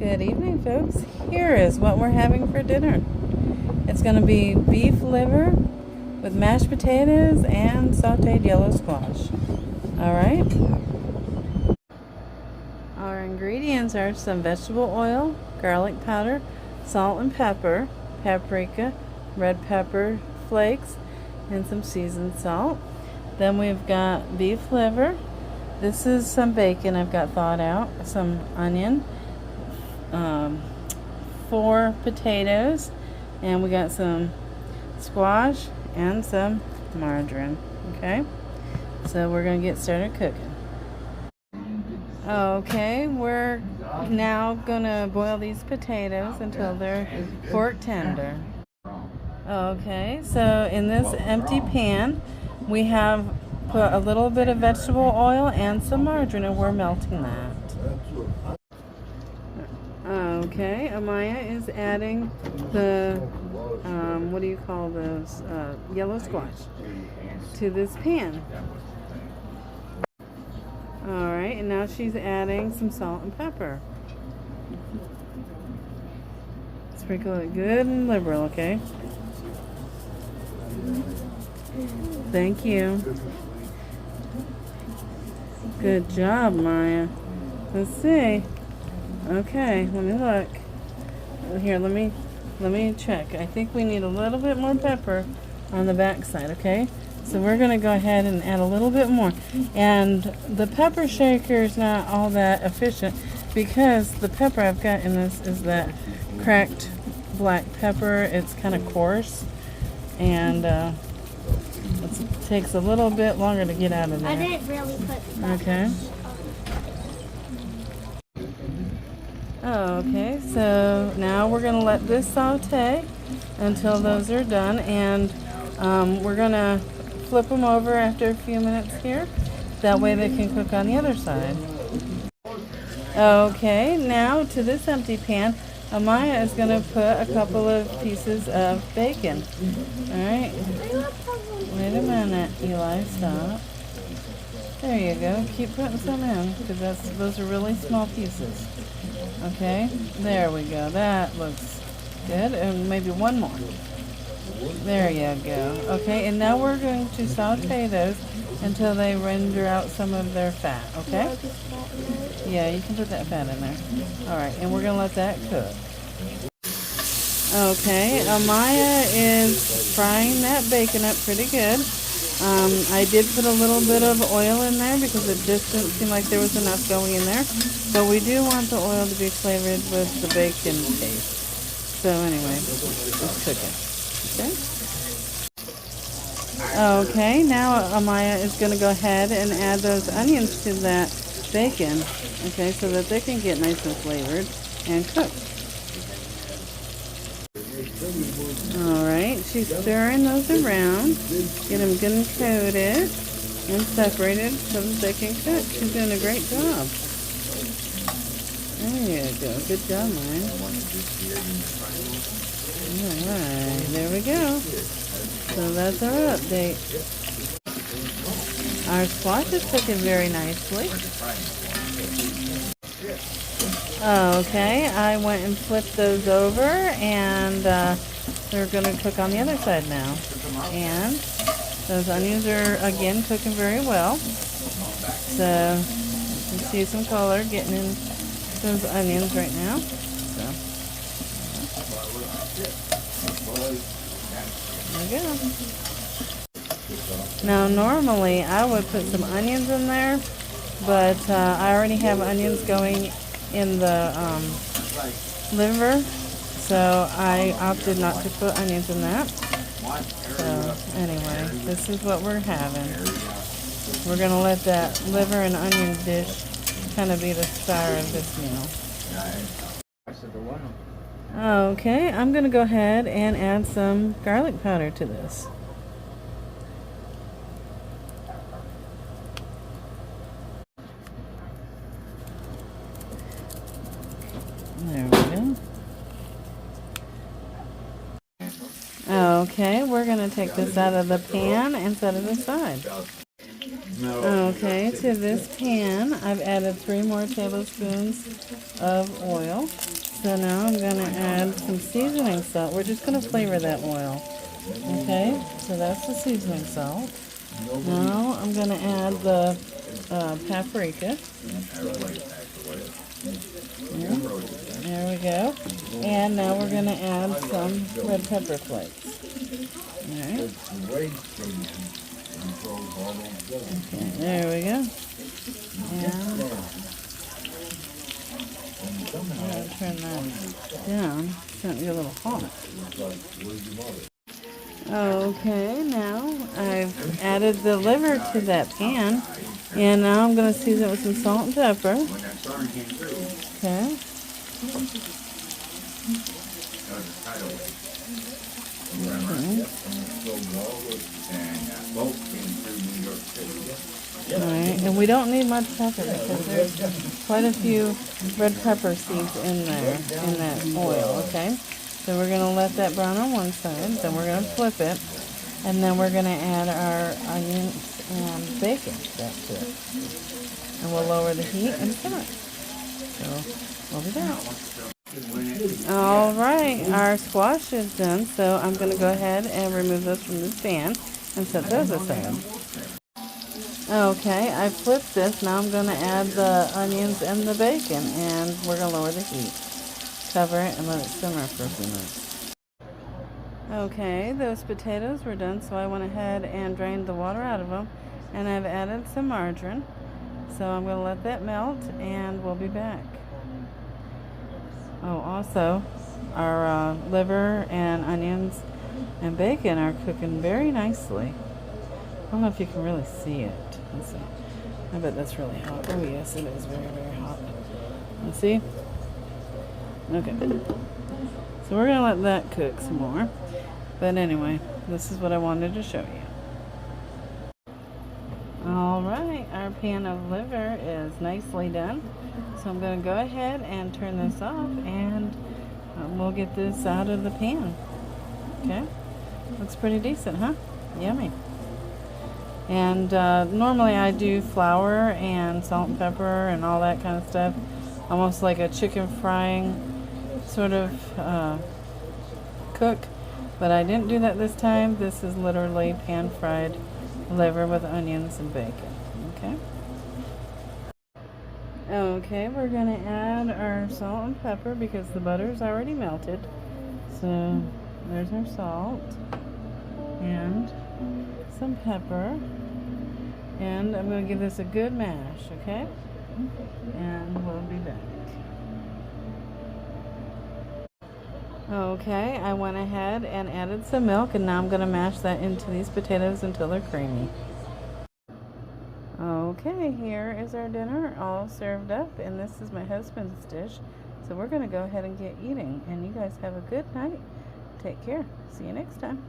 Good evening, folks. Here is what we're having for dinner. It's going to be beef liver with mashed potatoes and sauteed yellow squash. All right. Our ingredients are some vegetable oil, garlic powder, salt and pepper, paprika, red pepper flakes, and some seasoned salt. Then we've got beef liver. This is some bacon I've got thawed out, some onion, 4 potatoes, and we got some squash and some margarine. Okay, so we're gonna get started cooking. Okay, we're now gonna boil these potatoes until they're fork tender. Okay, so in this empty pan we have put a little bit of vegetable oil and some margarine, and we're melting that. Okay, Amaya is adding the, what do you call those, yellow squash to this pan. Alright, and now she's adding some salt and pepper. Sprinkle it good and liberal, okay? Thank you. Good job, Maya. Let's see. Okay, let me look. Here, let me check. I think we need a little bit more pepper on the back side, okay? So we're going to go ahead and add a little bit more. And the pepper shaker is not all that efficient because the pepper I've got in this is that cracked black pepper. It's kind of coarse, and it takes a little bit longer to get out of there. I didn't really put that. Okay. Okay, so now we're going to let this saute until those are done, and we're going to flip them over after a few minutes here. That way they can cook on the other side. Okay, now to this empty pan, Amaya is going to put a couple of pieces of bacon. Alright. Wait a minute, Eli, stop. There you go. Keep putting some in, because those are really small pieces. Okay, there we go. That looks good. And maybe one more. There you go. Okay, and now we're going to saute those until they render out some of their fat. Okay? Yeah, you can put that fat in there. Alright, and we're going to let that cook. Okay, Amaya is frying that bacon up pretty good. I did put a little bit of oil in there because it just didn't seem like there was enough going in there. But we do want the oil to be flavored with the bacon paste. So anyway, let's cook it. Okay? Okay, now Amaya is going to go ahead and add those onions to that bacon. Okay, so that they can get nice and flavored and cooked. Alright, she's stirring those around, get them good and coated and separated so that they can cook. She's doing a great job. There you go. Good job, Maya. Alright, there we go. So that's our update. Our squash is cooking very nicely. Okay, I went and flipped those over, and they're going to cook on the other side now. And those onions are, again, cooking very well. So, you can see some color getting in those onions right now. So, there we go. Now, normally, I would put some onions in there, but I already have onions going in the liver, so I opted not to put onions in that. So anyway, this is what we're having. We're going to let that liver and onion dish kind of be the star of this meal. Okay, I'm going to go ahead and add some garlic powder to this. There we go. Okay, we're going to take this out of the pan and set it aside. Okay, to this pan, I've added 3 more tablespoons of oil. So now I'm going to add some seasoning salt. We're just going to flavor that oil. Okay, so that's the seasoning salt. Now I'm going to add the paprika. There we go. And now we're going to add some red pepper flakes. Alright. Okay, there we go. And I'm going to turn that down. It's starting to get a little hot. Okay, now I've added the liver to that pan. And now I'm going to season it with some salt and pepper. Okay. Alright, and we don't need much pepper because there's quite a few red pepper seeds in there, in that oil, okay? So we're going to let that brown on one side, then we're going to flip it, and then we're going to add our onions and bacon back to it. And we'll lower the heat and simmer it. So we'll be back. Alright, our squash is done, so I'm going to go ahead and remove those from this pan and set those aside. Okay, I flipped this. Now I'm going to add the onions and the bacon, and we're going to lower the heat. Cover it and let it simmer for a few minutes. Okay, those potatoes were done, so I went ahead and drained the water out of them, and I've added some margarine. So I'm going to let that melt, and we'll be back. Oh, also, our liver and onions and bacon are cooking very nicely. I don't know if you can really see it. Let's see. I bet that's really hot. Oh, yes, it is very, very hot. Let's see. Okay. So we're going to let that cook some more. But anyway, this is what I wanted to show you. Alright, our pan of liver is nicely done. So I'm going to go ahead and turn this off, and we'll get this out of the pan. Okay? Looks pretty decent, huh? Yummy. And normally I do flour and salt and pepper and all that kind of stuff. Almost like a chicken frying sort of cook. But I didn't do that this time. This is literally pan-fried liver with onions and bacon. Okay? Okay, we're going to add our salt and pepper because the butter's already melted. So there's our salt and some pepper. And I'm going to give this a good mash, okay? And we'll be back. Okay, I went ahead and added some milk, and now I'm going to mash that into these potatoes until they're creamy. Okay, here is our dinner all served up, and this is my husband's dish. So we're going to go ahead and get eating, and you guys have a good night. Take care. See you next time.